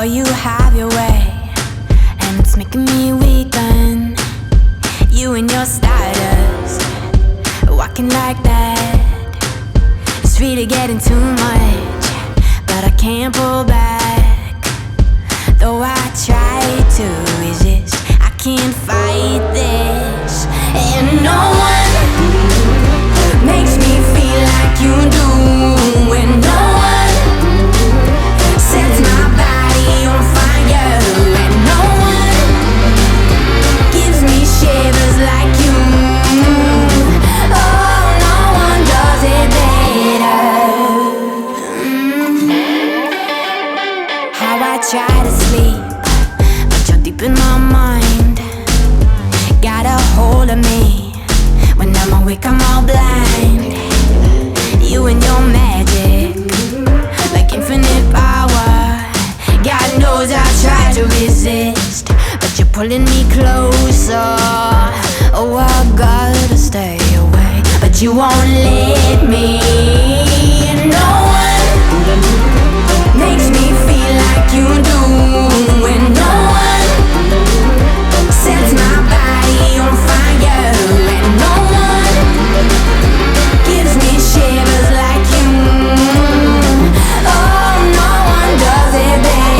You have your way, and it's making me weaken. You and your status, walking like that. It's really getting too much, but I can't pull back. Though I try to resist, I can't fight this. And no one makes me feel like you do. And no one sets my body on fire. And no one gives me shivers like you. Oh, no one does it better. How I try to sleep, but you're deep in my mind. Got a hold of me. When I'm awake, I'm all blind. You and your magic, like infinite power. God knows I try to resist, but you're pulling me closer. Oh, I gotta stay away, but you won't let me. And no one makes me feel like you do. And no one sets my body on fire. And no one gives me shivers like you. Oh, no one does it better.